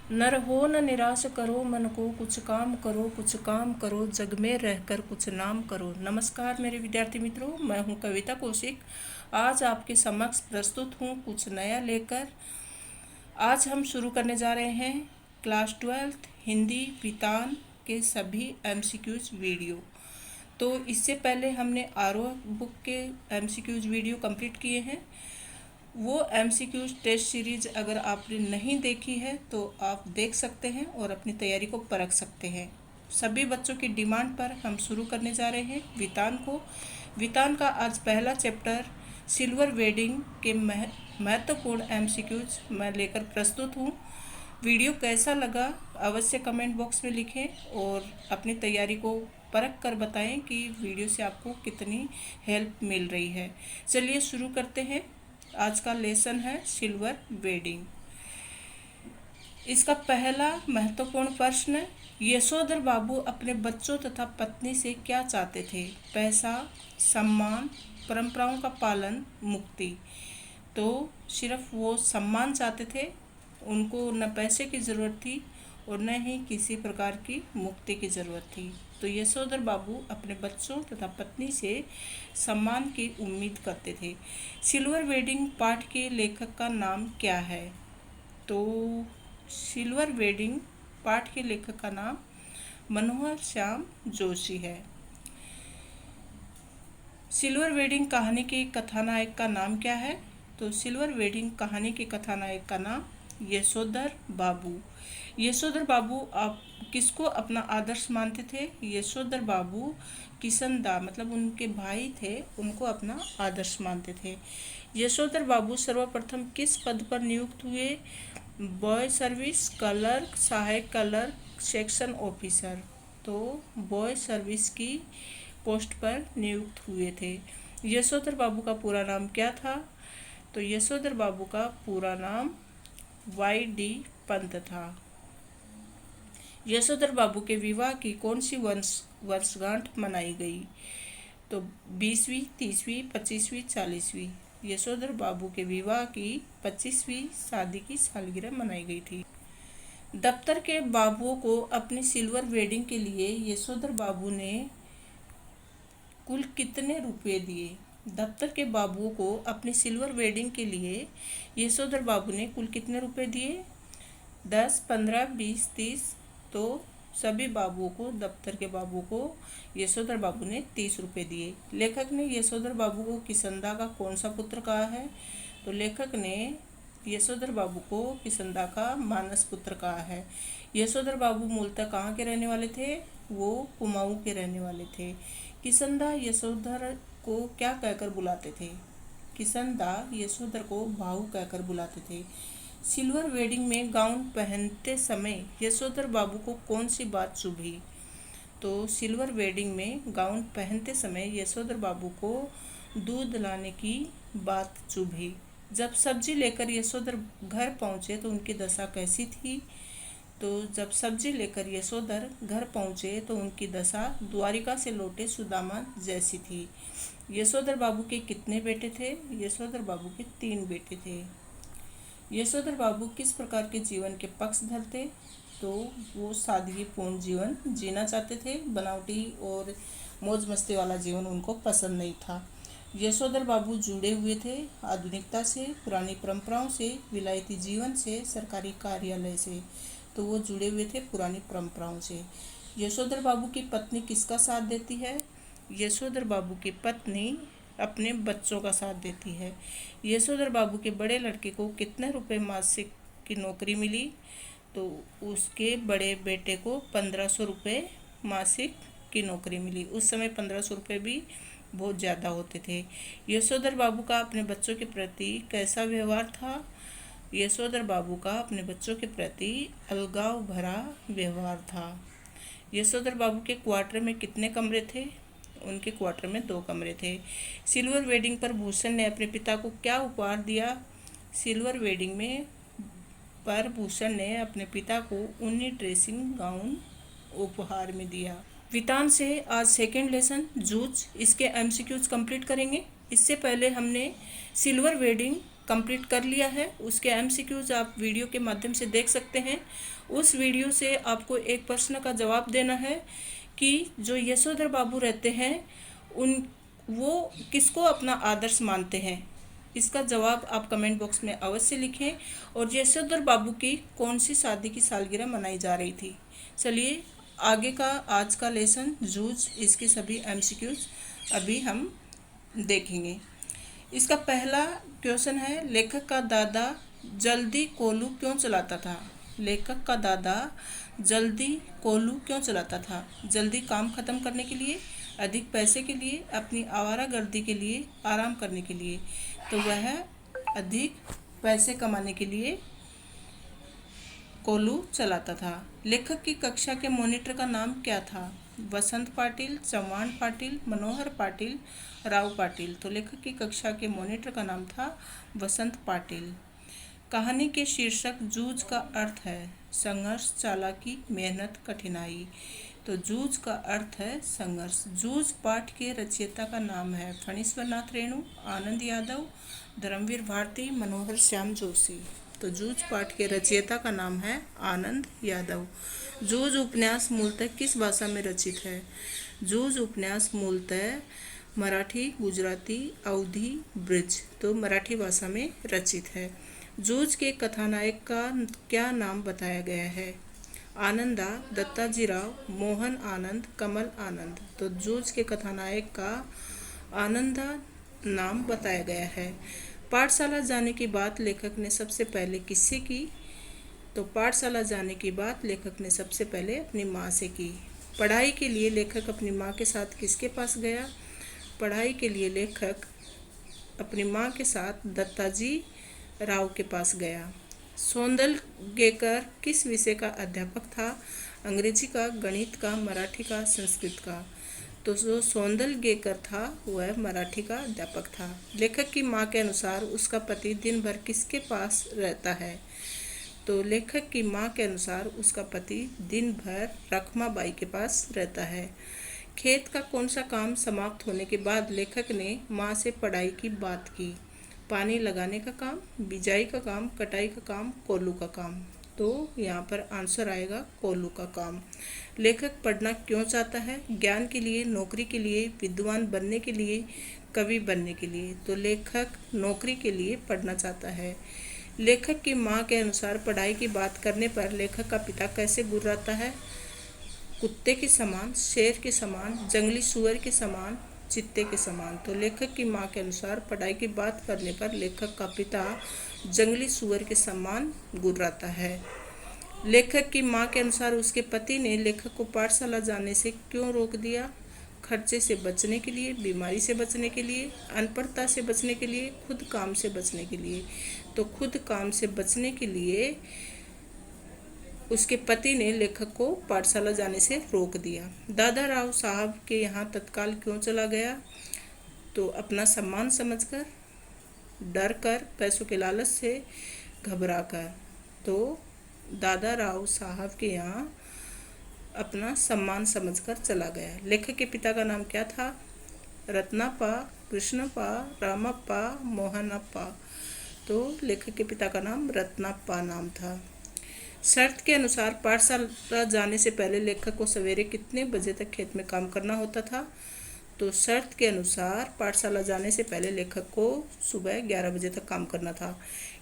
न रहो न निराश करो मन को, कुछ काम करो, जग में रहकर कुछ नाम करो। नमस्कार मेरे विद्यार्थी मित्रों, मैं हूं कविता कौशिक। आज आपके समक्ष प्रस्तुत हूं कुछ नया लेकर। आज हम शुरू करने जा रहे हैं क्लास 12 हिंदी वितान के सभी एमसीक्यूज वीडियो। तो इससे पहले हमने आरोह बुक के एमसीक्यूज वीडियो कंप्लीट किए हैं। वो एमसीक्यूज टेस्ट सीरीज अगर आपने नहीं देखी है तो आप देख सकते हैं और अपनी तैयारी को परख सकते हैं। सभी बच्चों की डिमांड पर हम शुरू करने जा रहे हैं वितान को। वितान का आज पहला चैप्टर सिल्वर वेडिंग के महत्वपूर्ण एमसीक्यूज मैं लेकर प्रस्तुत हूँ। वीडियो कैसा लगा अवश्य कमेंट बॉक्स में लिखें और अपनी तैयारी को परख कर बताएं कि वीडियो से आपको कितनी हेल्प मिल रही है। चलिए शुरू करते हैं। आज का लेसन है सिल्वर वेडिंग। इसका पहला महत्वपूर्ण प्रश्न, यशोधर बाबू अपने बच्चों तथा पत्नी से क्या चाहते थे? पैसा, सम्मान, परंपराओं का पालन, मुक्ति। तो सिर्फ वो सम्मान चाहते थे, उनको न पैसे की ज़रूरत थी और न ही किसी प्रकार की मुक्ति की ज़रूरत थी। तो यशोधर बाबू अपने बच्चों तथा पत्नी से सम्मान की उम्मीद करते थे। सिल्वर वेडिंग पाठ के लेखक का नाम क्या है? तो सिल्वर वेडिंग पाठ के लेखक का नाम मनोहर श्याम जोशी है। सिल्वर वेडिंग कहानी के कथानायक का नाम क्या है? तो सिल्वर वेडिंग कहानी के कथानायक का नाम यशोधर बाबू। यशोधर बाबू आप किसको अपना आदर्श मानते थे? यशोधर बाबू किशनदा मतलब उनके भाई थे, उनको अपना आदर्श मानते थे। यशोधर बाबू सर्वप्रथम किस पद पर नियुक्त हुए? बॉय सर्विस क्लर्क, सहायक क्लर्क, सेक्शन ऑफिसर। तो बॉय सर्विस की पोस्ट पर नियुक्त हुए थे। यशोधर बाबू का पूरा नाम क्या था? तो यशोधर बाबू का पूरा नाम वाई.डी. पंत था। यशोधर बाबू के विवाह की कौन सी वर्षगांठ मनाई गई? तो 20वीं, 30वीं, 25वीं, 40वीं। यशोधर बाबू के विवाह की 25वीं शादी की सालगिरह मनाई गई थी। दफ्तर के बाबुओं को अपनी सिल्वर वेडिंग के लिए यशोधर बाबू ने कुल कितने रुपए दिए? दफ्तर के बाबुओं को अपनी सिल्वर वेडिंग के लिए यशोधर बाबू ने कुल कितने रुपए दिए? 10, 15, 20, 30। तो सभी बाबुओं को, दफ्तर के बाबुओं को यशोधर बाबू ने 30 रुपये दिए। लेखक ने यशोधर बाबू को किशनदा का कौन सा पुत्र कहा है? तो लेखक ने यशोधर बाबू को किशनदा का मानस पुत्र कहा है। यशोधर बाबू मूलतः कहाँ के रहने वाले थे? वो कुमाऊं के रहने वाले थे। किशनदा यशोधर को क्या कहकर बुलाते थे? किशनदा यशोधर को भाऊ कहकर बुलाते थे। सिल्वर वेडिंग में गाउन पहनते समय यशोधर बाबू को कौन सी बात चुभी? तो सिल्वर वेडिंग में गाउन पहनते समय यशोधर बाबू को दूध लाने की बात चुभी। जब सब्जी लेकर यशोधर घर पहुँचे तो उनकी दशा कैसी थी? तो जब सब्जी लेकर यशोधर घर पहुँचे तो उनकी दशा द्वारिका से लौटे सुदामा जैसी थी। यशोधर बाबू के कितने बेटे थे? यशोधर बाबू के 3 बेटे थे। यशोधर बाबू किस प्रकार के जीवन के पक्षधर थे? तो वो सादगीपूर्ण जीवन जीना चाहते थे, बनावटी और मौज मस्ती वाला जीवन उनको पसंद नहीं था। यशोधर बाबू जुड़े हुए थे आधुनिकता से, पुरानी परंपराओं से, विलायती जीवन से, सरकारी कार्यालय से। तो वो जुड़े हुए थे पुरानी परंपराओं से। यशोधर बाबू की पत्नी किसका साथ देती है? यशोधर बाबू की पत्नी अपने बच्चों का साथ देती है। यशोधर बाबू के बड़े लड़के को कितने रुपए मासिक की नौकरी मिली? तो उसके बड़े बेटे को 1500 रुपये मासिक की नौकरी मिली। उस समय 1500 रुपये भी बहुत ज़्यादा होते थे। यशोधर बाबू का अपने बच्चों के प्रति कैसा व्यवहार था? यशोधर बाबू का अपने बच्चों के प्रति अलगाव भरा व्यवहार था। यशोधर बाबू के क्वार्टर में कितने कमरे थे? उनके क्वार्टर में 2 कमरे थे। सिल्वर वेडिंग पर भूषण ने अपने पिता को क्या उपहार दिया? सिल्वर वेडिंग में पर भूषण ने अपने पिता को ऊनी ड्रेसिंग गाउन उपहार में दिया। वितान से आज सेकेंड लेसन जूझ, इसके एमसीक्यूज कंप्लीट करेंगे। इससे पहले हमने सिल्वर वेडिंग कंप्लीट कर लिया है। उसके एमसीक्यूज आप वीडियो के माध्यम से देख सकते हैं। उस वीडियो से आपको एक प्रश्न का जवाब देना है कि जो यशोधर बाबू रहते हैं वो किसको अपना आदर्श मानते हैं। इसका जवाब आप कमेंट बॉक्स में अवश्य लिखें। और यशोधर बाबू की कौन सी शादी की सालगिरह मनाई जा रही थी। चलिए आगे का आज का लेसन जूझ, इसके सभी एमसीक्यूज अभी हम देखेंगे। इसका पहला क्वेश्चन है, लेखक का दादा जल्दी कोल्हू क्यों चलाता था। लेखक का दादा जल्दी कोल्हू क्यों चलाता था। जल्दी काम खत्म करने के लिए, अधिक पैसे के लिए, अपनी आवारागर्दी के लिए, आराम करने के लिए। तो वह अधिक पैसे कमाने के लिए कोल्हू चलाता था। लेखक की कक्षा के मॉनिटर का नाम क्या था। वसंत पाटिल, चौहान पाटिल, मनोहर पाटिल, राव पाटिल। तो लेखक की कक्षा के मॉनिटर का नाम था वसंत पाटिल। कहानी के शीर्षक जूझ का अर्थ है संघर्ष, चालाकी, मेहनत, कठिनाई। तो जूझ का अर्थ है संघर्ष। जूझ पाठ के रचयिता का नाम है फणीश्वर नाथ रेणु, आनंद यादव, धर्मवीर भारती, मनोहर श्याम जोशी। तो जूझ पाठ के रचयिता का नाम है आनंद यादव। जूझ उपन्यास मूलतः किस भाषा में रचित है। जूझ उपन्यास मूलतः मराठी, गुजराती, अवधी, ब्रिज। तो मराठी भाषा में रचित है। जूझ के कथानायक का क्या नाम बताया गया है। आनंदा, दत्ताजीराव, मोहन आनंद, कमल आनंद। तो जूझ के कथानायक का आनंदा नाम बताया गया है। पाठशाला जाने की बात लेखक ने सबसे पहले किससे की। तो पाठशाला जाने की बात लेखक ने सबसे पहले अपनी माँ से की। पढ़ाई के लिए लेखक अपनी माँ के साथ किसके पास गया। पढ़ाई के लिए लेखक अपनी माँ के साथ दत्ताजी राव के पास गया। सौंदलगेकर किस विषय का अध्यापक था। अंग्रेजी का, गणित का, मराठी का, संस्कृत का। तो जो सौंदलगेकर था वह मराठी का अध्यापक था। लेखक की माँ के अनुसार उसका पति दिन भर किसके पास रहता है। तो लेखक की माँ के अनुसार उसका पति दिन भर रखमाबाई के पास रहता है। खेत का कौन सा काम समाप्त होने के बाद लेखक ने माँ से पढ़ाई की बात की। पानी लगाने का काम, बिजाई का काम, कटाई का काम, कोल्हू का काम। तो यहाँ पर आंसर आएगा कोल्हू का काम। लेखक पढ़ना क्यों चाहता है। ज्ञान के लिए, नौकरी के लिए, विद्वान बनने के लिए, कवि बनने के लिए। तो लेखक नौकरी के लिए पढ़ना चाहता है। लेखक की माँ के अनुसार पढ़ाई की बात करने पर लेखक का पिता कैसे गुर्राता है। कुत्ते के समान, शेर के समान, जंगली सुअर के समान, चित्ते के समान। तो लेखक की माँ के अनुसार पढ़ाई की बात करने पर लेखक का पिता जंगली सुअर के समान गुर्राता है। लेखक की माँ के अनुसार उसके पति ने लेखक को पाठशाला जाने से क्यों रोक दिया। खर्चे से बचने के लिए, बीमारी से बचने के लिए, अनपढ़ता से बचने के लिए, खुद काम से बचने के लिए। तो खुद काम से बचने के लिए उसके पति ने लेखक को पाठशाला जाने से रोक दिया। दादा राव साहब के यहाँ तत्काल क्यों चला गया। तो अपना सम्मान समझकर, डर कर, पैसों के लालच से, घबरा कर। तो दादा राव साहब के यहाँ अपना सम्मान समझकर चला गया। लेखक के पिता का नाम क्या था। रत्नाप्पा, कृष्णप्पा, रामप्पा, मोहनप्पा। तो लेखक के पिता का नाम रत्नाप्पा नाम था। शर्त के अनुसार पाठशाला जाने से पहले लेखक को सवेरे कितने बजे तक खेत में काम करना होता था। तो शर्त के अनुसार पाठशाला जाने से पहले लेखक को सुबह 11 बजे तक काम करना था।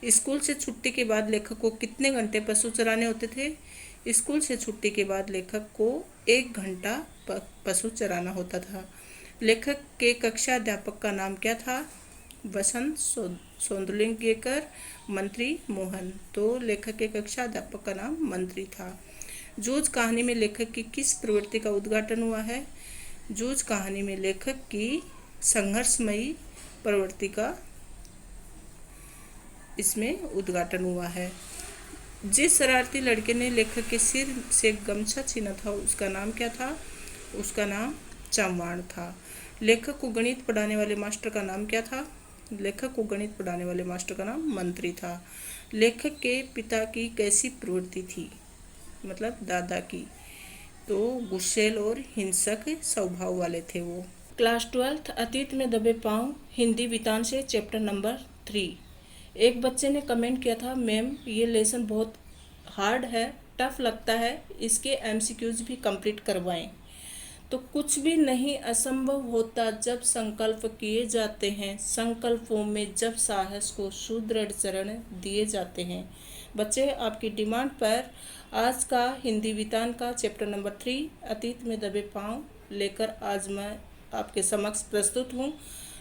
स्कूल से छुट्टी के बाद लेखक को कितने घंटे पशु चराने होते थे। स्कूल से छुट्टी के बाद लेखक को 1 घंटा पशु चराना होता था। लेखक के कक्षा अध्यापक का नाम क्या था। वसंत, सौंदलगेकर, मंत्री, मोहन। तो लेखक के कक्षा अध्यापक का नाम मंत्री था। जूझ कहानी में लेखक की किस प्रवृत्ति का उद्घाटन हुआ है। जूझ कहानी में लेखक की संघर्षमयी प्रवृत्ति का इसमें उद्घाटन हुआ है। जिस शरारती लड़के ने लेखक के सिर से गमछा छीना था उसका नाम क्या था। उसका नाम चौहान था। लेखक को गणित पढ़ाने वाले मास्टर का नाम क्या था। लेखक को गणित पढ़ाने वाले मास्टर का नाम मंत्री था। लेखक के पिता की कैसी प्रवृत्ति थी, मतलब दादा की। तो गुस्सैल और हिंसक स्वभाव वाले थे वो। क्लास 12 अतीत में दबे पांव, हिंदी वितान से चैप्टर नंबर 3। एक बच्चे ने कमेंट किया था, मैम ये लेसन बहुत हार्ड है, टफ लगता है, इसके एमसीक्यूज भी कंप्लीट करवाएं। तो कुछ भी नहीं असंभव होता जब संकल्प किए जाते हैं, संकल्पों में जब साहस को सुदृढ़ चरण दिए जाते हैं। बच्चे, आपकी डिमांड पर आज का हिंदी वितान का चैप्टर नंबर 3 अतीत में दबे पांव लेकर आज मैं आपके समक्ष प्रस्तुत हूँ।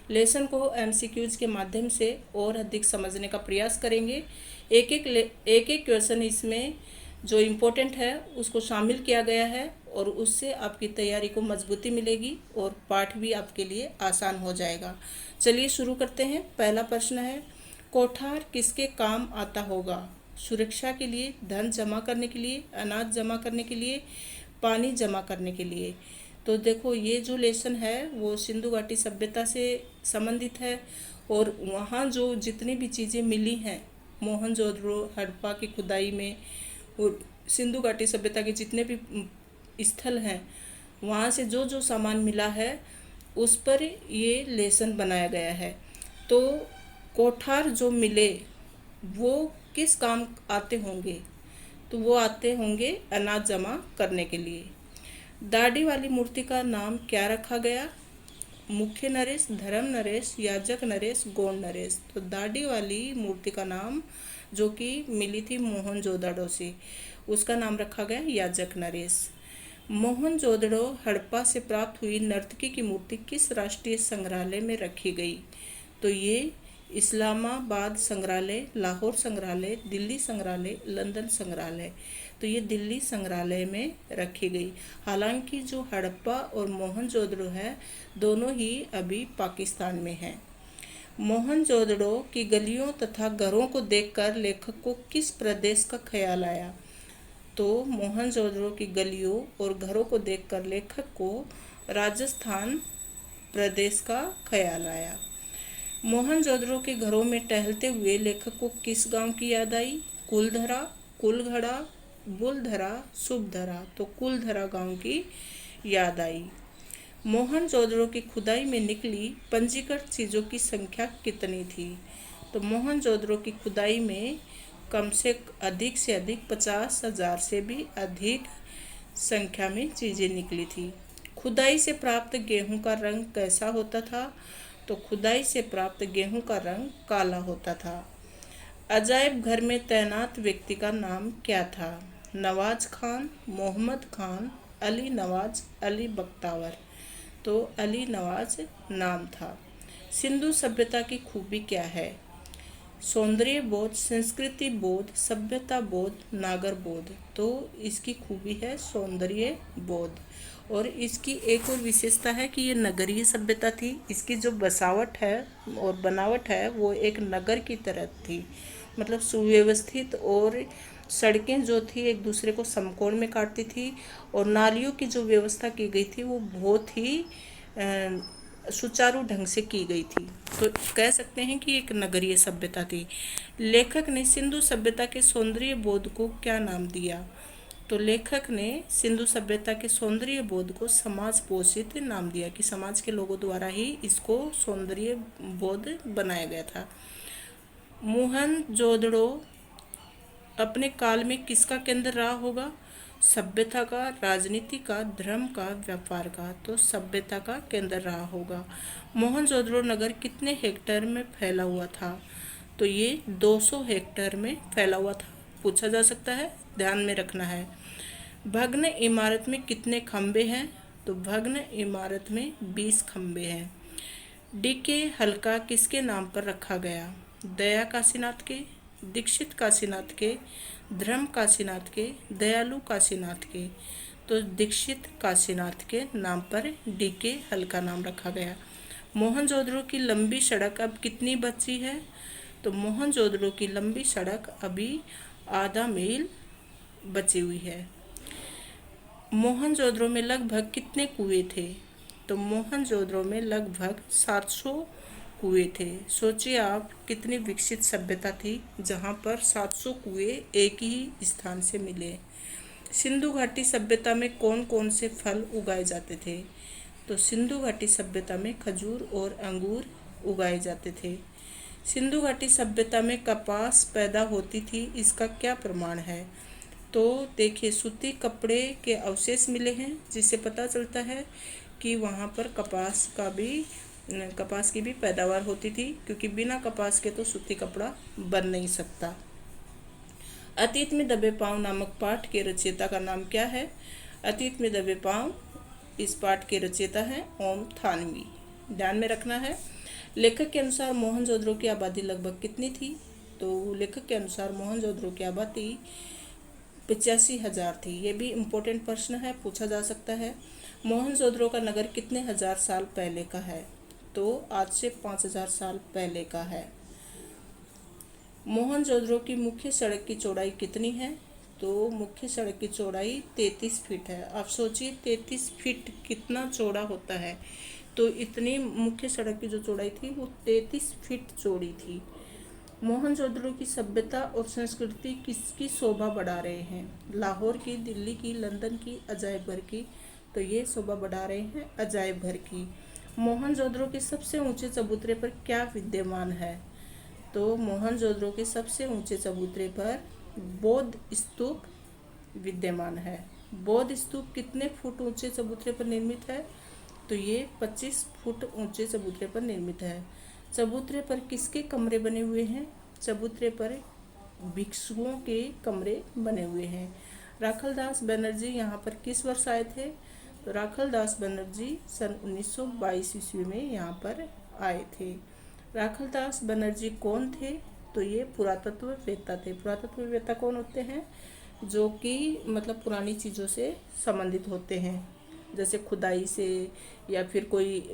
लेसन को एमसीक्यूज के माध्यम से और अधिक समझने का प्रयास करेंगे। एक एक क्वेश्चन इसमें जो इम्पोर्टेंट है उसको शामिल किया गया है और उससे आपकी तैयारी को मजबूती मिलेगी और पाठ भी आपके लिए आसान हो जाएगा। चलिए शुरू करते हैं। पहला प्रश्न है, कोठार किसके काम आता होगा? सुरक्षा के लिए, धन जमा करने के लिए, अनाज जमा करने के लिए, पानी जमा करने के लिए। तो देखो, ये जो लेसन है वो सिंधु घाटी सभ्यता से संबंधित है और वहाँ जो जितनी भी चीज़ें मिली हैं मोहनजोदड़ो हड़प्पा की खुदाई में और सिंधु घाटी सभ्यता के जितने भी स्थल हैं वहाँ से जो जो सामान मिला है उस पर ये लेसन बनाया गया है। तो कोठार जो मिले वो किस काम आते होंगे? तो वो आते होंगे अनाज जमा करने के लिए। दाढ़ी वाली मूर्ति का नाम क्या रखा गया? मुख्य नरेश, धर्म नरेश, याजक नरेश, गौण नरेश। तो दाढ़ी वाली मूर्ति का नाम जो कि मिली थी मोहनजोदड़ो से, उसका नाम रखा गया याजक नरेश। मोहनजोदड़ो हड़प्पा से प्राप्त हुई नर्तकी की मूर्ति किस राष्ट्रीय संग्रहालय में रखी गई? तो ये इस्लामाबाद संग्रहालय, लाहौर संग्रहालय, दिल्ली संग्रहालय, लंदन संग्रहालय। तो ये दिल्ली संग्रहालय में रखी गई। हालांकि जो हड़प्पा और मोहनजोदड़ो है दोनों ही अभी पाकिस्तान में हैं। मोहनजोदड़ो की गलियों तथा घरों को देखकर लेखक को किस प्रदेश का ख्याल आया? तो मोहनजोदड़ो की गलियों और घरों को देखकर लेखक को राजस्थान प्रदेश का ख्याल आया। मोहनजोदड़ो के घरों में टहलते हुए लेखक को किस गांव की याद आई? कुलधरा, कुलघड़ा, बुलधरा, शुभधरा। तो कुलधरा गांव की याद आई। मोहनजोदड़ो की खुदाई में निकली पंजीकृत चीज़ों की संख्या कितनी थी? तो मोहनजोदड़ो की खुदाई में कम से अधिक 50,000 से भी अधिक संख्या में चीज़ें निकली थी। खुदाई से प्राप्त गेहूं का रंग कैसा होता था? तो खुदाई से प्राप्त गेहूं का रंग काला होता था। अजायब घर में तैनात व्यक्ति का नाम क्या था? नवाज खान, मोहम्मद खान, अली नवाज, अली बख्तावर। तो अली नवाज नाम था। सिंधु सभ्यता की खूबी क्या है? सौंदर्य बोध, संस्कृति बोध, सभ्यता बोध, नागर बोध। तो इसकी खूबी है सौंदर्य बोध। और इसकी एक और विशेषता है कि ये नगरीय सभ्यता थी। इसकी जो बसावट है और बनावट है वो एक नगर की तरह थी, मतलब सुव्यवस्थित, और सड़कें जो थी एक दूसरे को समकोण में काटती थी और नालियों की जो व्यवस्था की गई थी वो बहुत ही सुचारू ढंग से की गई थी। तो कह सकते हैं कि एक नगरीय सभ्यता थी। लेखक ने सिंधु सभ्यता के सौंदर्य बोध को क्या नाम दिया? तो लेखक ने सिंधु सभ्यता के सौंदर्य बोध को समाज पोषित नाम दिया कि समाज के लोगों द्वारा ही इसको सौंदर्य बोध बनाया गया था। मोहनजोदड़ो अपने काल में किसका केंद्र रहा होगा? सभ्यता का, राजनीति का, धर्म का, व्यापार का। तो सभ्यता का केंद्र रहा होगा। मोहनजोदड़ो नगर कितने हेक्टेयर में फैला हुआ था? तो ये 200 हेक्टेयर में फैला हुआ था। पूछा जा सकता है, ध्यान में रखना है। भग्न इमारत में कितने खंबे हैं? तो भग्न इमारत में 20 खंबे हैं। डीके हल्का किसके नाम पर रखा गया? दया काशीनाथ के, दीक्षित काशीनाथ के, धर्म काशीनाथ के, दयालु काशीनाथ के। तो दीक्षित काशीनाथ के नाम पर डीके हल्का नाम रखा गया। मोहनजोदड़ो की लंबी सड़क अब कितनी बची है? तो मोहनजोदड़ो की लंबी सड़क अभी आधा मील बची हुई है। मोहनजोदड़ो में लगभग कितने कुएं थे? तो मोहनजोदड़ो में लगभग 700 कुएं थे। सोचिए आप, कितनी विकसित सभ्यता थी जहाँ पर 700 कुएं एक ही स्थान से मिले। सिंधु घाटी सभ्यता में कौन कौन से फल उगाए जाते थे? तो सिंधु घाटी सभ्यता में खजूर और अंगूर उगाए जाते थे। सिंधु घाटी सभ्यता में कपास पैदा होती थी, इसका क्या प्रमाण है? तो देखिए, सूती कपड़े के अवशेष मिले हैं, जिससे पता चलता है कि वहाँ पर कपास की भी पैदावार होती थी, क्योंकि बिना कपास के तो सूती कपड़ा बन नहीं सकता। अतीत में दबे पांव नामक पाठ के रचयिता का नाम क्या है? अतीत में दबे पांव, इस पाठ के रचयिता हैं ओम थानवी। ध्यान में रखना है। लेखक के अनुसार मोहनजोदड़ो की आबादी लगभग कितनी थी? तो लेखक के अनुसार मोहनजोदड़ो की आबादी 85,000 थी। ये भी इम्पोर्टेंट प्रश्न है, पूछा जा सकता है। मोहनजोदड़ो का नगर कितने हजार साल पहले का है? तो आज से 5,000 साल पहले का है। मोहनजोदड़ो की मुख्य सड़क की चौड़ाई कितनी है? तो मुख्य सड़क की चौड़ाई 33 फीट है। आप सोचिए 33 फीट कितना चौड़ा होता है। तो इतनी मुख्य सड़क की जो चौड़ाई थी वो 33 फीट चौड़ी थी। मोहनजोदड़ो की सभ्यता और संस्कृति किसकी शोभा बढ़ा रहे हैं? लाहौर की, दिल्ली की, लंदन की, अजायब घर की? तो ये शोभा बढ़ा रहे हैं अजायब घर की। मोहनजोदड़ो के सबसे ऊंचे चबूतरे पर क्या विद्यमान है? तो मोहनजोदड़ो के सबसे ऊंचे चबूतरे पर बौद्ध स्तूप विद्यमान है। बौद्ध स्तूप कितने फुट ऊंचे चबूतरे पर निर्मित है? तो ये 25 फुट ऊंचे चबूतरे पर निर्मित है। चबूतरे पर किसके कमरे बने हुए हैं? चबूतरे पर भिक्षुओं के कमरे बने हुए हैं। राखलदास बनर्जी यहाँ पर किस वर्ष आए थे? तो राखलदास बनर्जी सन 1922 ईस्वी में यहाँ पर आए थे। राखलदास बनर्जी कौन थे? तो ये पुरातत्ववेत्ता थे। पुरातत्ववेत्ता कौन होते हैं? जो कि मतलब पुरानी चीज़ों से संबंधित होते हैं, जैसे खुदाई से या फिर कोई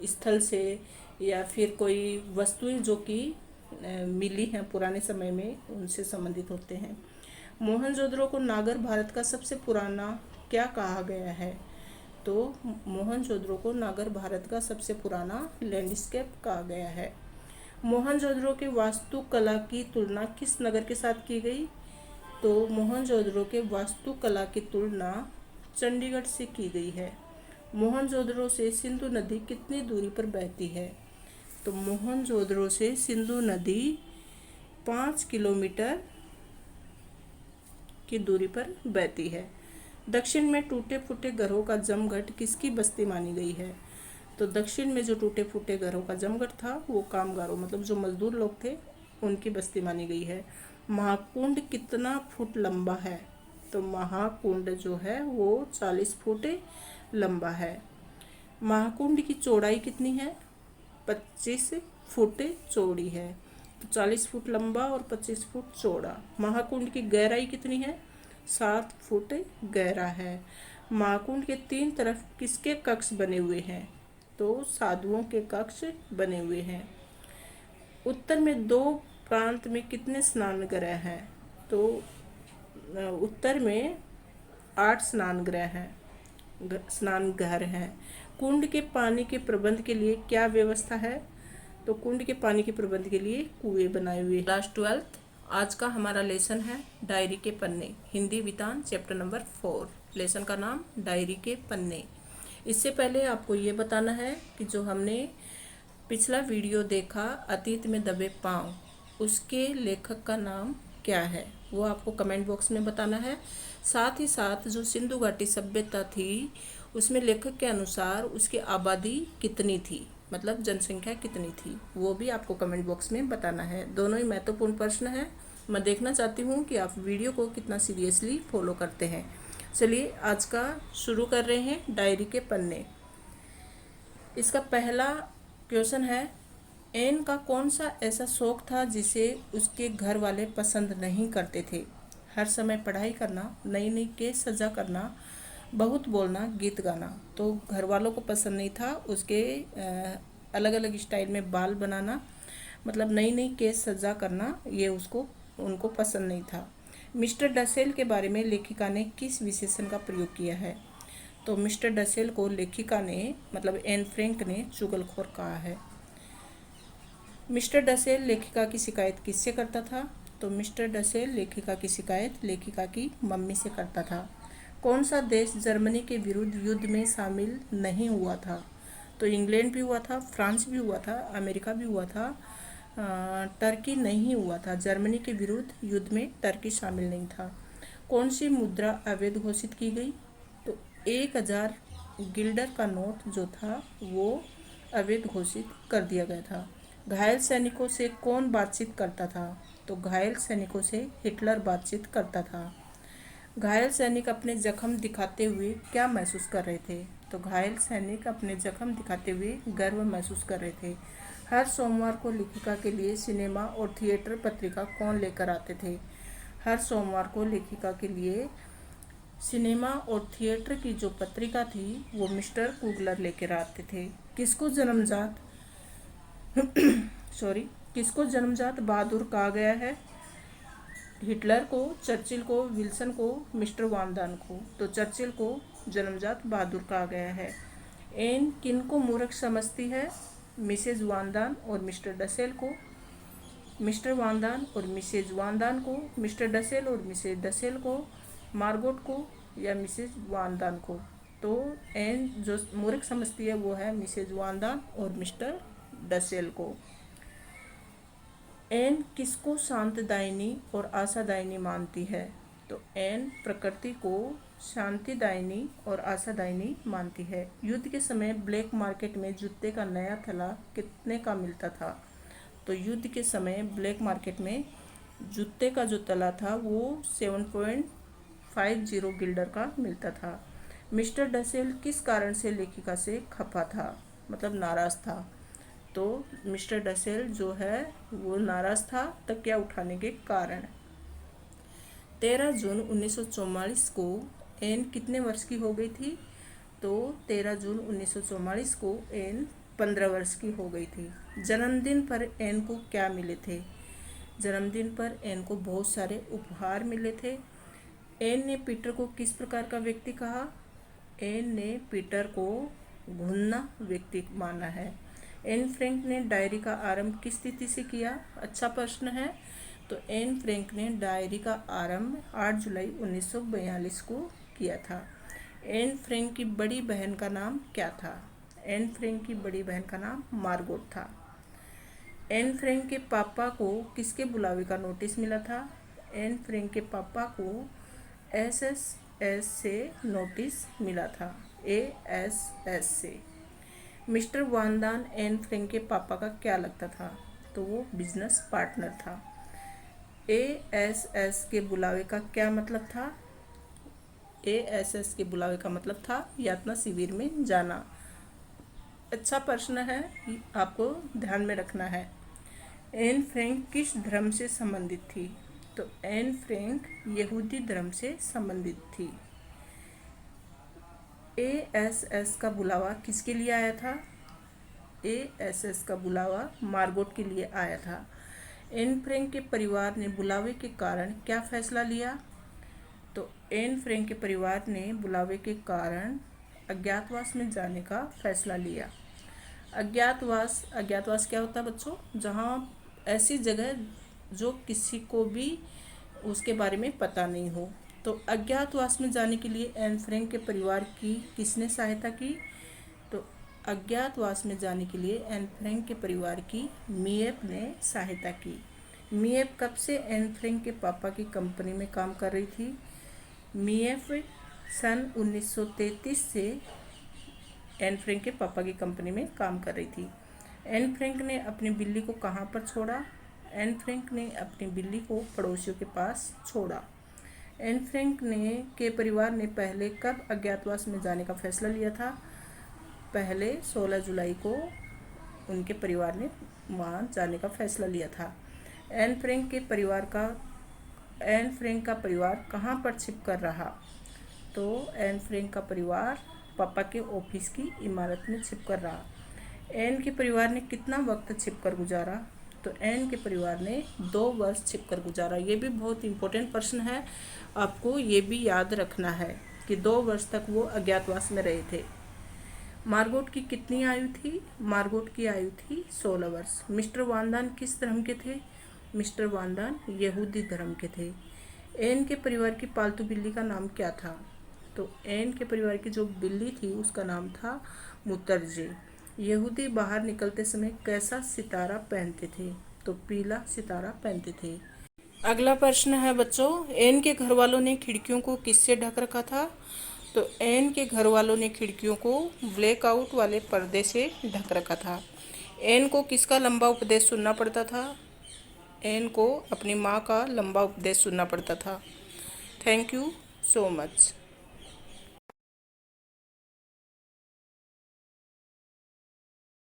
स्थल से या फिर कोई वस्तुएं जो कि मिली हैं पुराने समय में, उनसे संबंधित होते हैं। मोहनजोदड़ो को नागर भारत का सबसे पुराना क्या कहा गया है? तो मोहनजोदड़ो को नागर भारत का सबसे पुराना लैंडस्केप कहा गया है। मोहनजोदड़ो के वास्तुकला की तुलना किस नगर के साथ की गई? तो मोहनजोदड़ो के वास्तुकला की तुलना चंडीगढ़ से की गई है। मोहनजोदड़ो से सिंधु नदी कितनी दूरी पर बहती है? तो मोहनजोदड़ो से सिंधु नदी 5 किलोमीटर की दूरी पर बहती है। दक्षिण में टूटे फूटे घरों का जमघट किसकी बस्ती मानी गई है? तो दक्षिण में जो टूटे फूटे घरों का जमघट था वो कामगारों, मतलब जो मजदूर लोग थे, उनकी बस्ती मानी गई है। महाकुंड कितना फुट लंबा है? तो महाकुंड जो है वो 40 फुट लंबा है। महाकुंड की चौड़ाई कितनी है? 25 फुट चौड़ी है। तो 40 फुट लंबा और 25 फुट चौड़ा। महाकुंड की गहराई कितनी है? 7 फुट गहरा है। महाकुंड के 3 तरफ किसके कक्ष बने हुए हैं? तो साधुओं के कक्ष बने हुए हैं। उत्तर में 2 प्रांत में कितने स्नानगृह हैं? तो उत्तर में 8 स्नानगृह हैं, स्नानघर हैं। कुंड के पानी के प्रबंध के लिए क्या व्यवस्था है? तो कुंड के पानी के प्रबंध के लिए कुएं बनाए हुए। क्लास 12 आज का हमारा लेसन है डायरी के पन्ने, हिंदी वितान चैप्टर नंबर 4। लेसन का नाम डायरी के पन्ने। इससे पहले आपको ये बताना है कि जो हमने पिछला वीडियो देखा अतीत में दबे पांव, उसके लेखक का नाम क्या है वो आपको कमेंट बॉक्स में बताना है। साथ ही साथ जो सिंधु घाटी सभ्यता थी उसमें लेखक के अनुसार उसकी आबादी कितनी थी, मतलब जनसंख्या कितनी थी, वो भी आपको कमेंट बॉक्स में बताना है। दोनों ही महत्वपूर्ण प्रश्न हैं। मैं देखना चाहती हूँ कि आप वीडियो को कितना सीरियसली फॉलो करते हैं। चलिए आज का शुरू कर रहे हैं डायरी के पन्ने। इसका पहला क्वेश्चन है, एन का कौन सा ऐसा शौक था जिसे उसके घर वाले पसंद नहीं करते थे? हर समय पढ़ाई करना, नई नई केस सजा करना, बहुत बोलना, गीत गाना। तो घर वालों को पसंद नहीं था उसके अलग अलग स्टाइल में बाल बनाना, मतलब नई नई केस सजा करना, ये उनको पसंद नहीं था। मिस्टर डसेल के बारे में लेखिका ने किस विशेषण का प्रयोग किया है? तो मिस्टर डसेल को लेखिका ने, मतलब एन फ्रैंक ने चुगलखोर कहा है। मिस्टर डसेल लेखिका की शिकायत किससे करता था? तो मिस्टर डसेल लेखिका की शिकायत लेखिका की मम्मी से करता था। कौन सा देश जर्मनी के विरुद्ध युद्ध में शामिल नहीं हुआ था? तो इंग्लैंड भी हुआ था, फ्रांस भी हुआ था, अमेरिका भी हुआ था, टर्की नहीं हुआ था। जर्मनी के विरुद्ध युद्ध में टर्की शामिल नहीं था। कौन सी मुद्रा अवैध घोषित की गई? तो 1000 गिल्डर का नोट जो था वो अवैध घोषित कर दिया गया था। घायल सैनिकों से कौन बातचीत करता था? तो घायल सैनिकों से हिटलर बातचीत करता था। घायल सैनिक अपने जख्म दिखाते हुए क्या महसूस कर रहे थे? तो घायल सैनिक अपने जख्म दिखाते हुए गर्व महसूस कर रहे थे। हर सोमवार को लेखिका के लिए सिनेमा और थिएटर पत्रिका कौन लेकर आते थे? हर सोमवार को लेखिका के लिए सिनेमा और थिएटर की जो पत्रिका थी वो मिस्टर कुगलर लेकर आते थे। किसको जन्मजात किसको जन्मजात बहादुर कहा गया है? हिटलर को, चर्चिल को, विल्सन को, मिस्टर वान को। तो चर्चिल को जन्मजात बहादुर कहा गया है। एन किन को मूर्ख समझती है? मिसेज वान और मिस्टर डसेल को। मिस्टर वान और मिसेज वान को, मिस्टर डसेल और मिसेज डसेल को, मार्गोट को या मिसेज वान को। तो एन जो मूर्ख समझती है वो है मिसेज वान और मिस्टर डसेल को। एन किसको शांतिदायिनी और आशादायिनी मानती है? तो एन प्रकृति को शांतिदायिनी और आशादायिनी मानती है। युद्ध के समय ब्लैक मार्केट में जूते का नया थैला कितने का मिलता था? तो युद्ध के समय ब्लैक मार्केट में जूते का जो तला था वो 7.50 गिल्डर का मिलता था। मिस्टर डसेल किस कारण से लेखिका से खफा था, मतलब नाराज था? तो मिस्टर डसेल जो है वो नाराज था तकिया उठाने के कारण। 13 जून 1944 को एन कितने वर्ष की हो गई थी? तो 13 जून 1944 को एन 15 वर्ष की हो गई थी। जन्मदिन पर एन को क्या मिले थे? जन्मदिन पर एन को बहुत सारे उपहार मिले थे। एन ने पीटर को किस प्रकार का व्यक्ति कहा? एन ने पीटर को घुनना व्यक्ति माना है। एन फ्रैंक ने डायरी का आरंभ किस तिथि से किया? अच्छा प्रश्न है। तो एन फ्रैंक ने डायरी का आरंभ 8 जुलाई 1942 को किया था। एन फ्रैंक की बड़ी बहन का नाम क्या था? एन फ्रैंक की बड़ी बहन का नाम मार्गोट था। एन फ्रैंक के पापा को किसके बुलावे का नोटिस मिला था? एन फ्रैंक के पापा को SSS से नोटिस मिला था, ASS से। मिस्टर वान एन फ्रैंक के पापा का क्या लगता था? तो वो बिजनेस पार्टनर था। ASS के बुलावे का क्या मतलब था? ASS के बुलावे का मतलब था यातना शिविर में जाना। अच्छा प्रश्न है, आपको ध्यान में रखना है। एन फ्रैंक किस धर्म से संबंधित थी? तो एन फ्रैंक यहूदी धर्म से संबंधित थी। ASS का बुलावा किसके लिए आया था? ASS का बुलावा मार्गोट के लिए आया था। एन फ्रैंक के परिवार ने बुलावे के कारण क्या फैसला लिया? तो एन फ्रैंक के परिवार ने बुलावे के कारण अज्ञातवास में जाने का फैसला लिया। अज्ञातवास क्या होता है बच्चों? जहाँ ऐसी जगह जो किसी को भी उसके बारे में पता नहीं हो। तो अज्ञातवास में जाने के लिए एन फ्रैंक के परिवार की किसने सहायता की? तो अज्ञातवास में जाने के लिए एन फ्रैंक के परिवार की मीएफ ने सहायता की। मीएफ कब से एन फ्रैंक के पापा की कंपनी में काम कर रही थी? मीएफ सन 1933 से एन फ्रैंक के पापा की कंपनी में काम कर रही थी। एन फ्रैंक ने अपनी बिल्ली को कहाँ पर छोड़ा? एन फ्रैंक ने अपनी बिल्ली को पड़ोसियों के पास छोड़ा। एन फ्रैंक के परिवार ने पहले कब अज्ञातवास में जाने का फैसला लिया था? पहले 16 जुलाई को उनके परिवार ने वहाँ जाने का फैसला लिया था। एन फ्रैंक का परिवार कहाँ पर छिपकर रहा? तो एन फ्रैंक का परिवार पापा के ऑफिस की इमारत में छिपकर रहा। एन के परिवार ने कितना वक्त छिपकर गुजारा? तो एन के परिवार ने 2 वर्ष छिपकर गुजारा। ये भी बहुत इम्पोर्टेंट प्रश्न है, आपको ये भी याद रखना है कि 2 वर्ष तक वो अज्ञातवास में रहे थे। मार्गोट की कितनी आयु थी? मार्गोट की आयु थी 16 वर्ष। मिस्टर वान किस धर्म के थे? मिस्टर वान यहूदी धर्म के थे। एन के परिवार की पालतू बिल्ली का नाम क्या था? तो एन के परिवार की जो बिल्ली थी उसका नाम था मुतरजे। यहूदी बाहर निकलते समय कैसा सितारा पहनते थे? तो पीला सितारा पहनते थे। अगला प्रश्न है बच्चों, एन के घर वालों ने खिड़कियों को किससे ढक रखा था? तो एन के घर वालों ने खिड़कियों को ब्लैकआउट वाले पर्दे से ढक रखा था। एन को किसका लंबा उपदेश सुनना पड़ता था? एन को अपनी माँ का लंबा उपदेश सुनना पड़ता था। Thank you so much.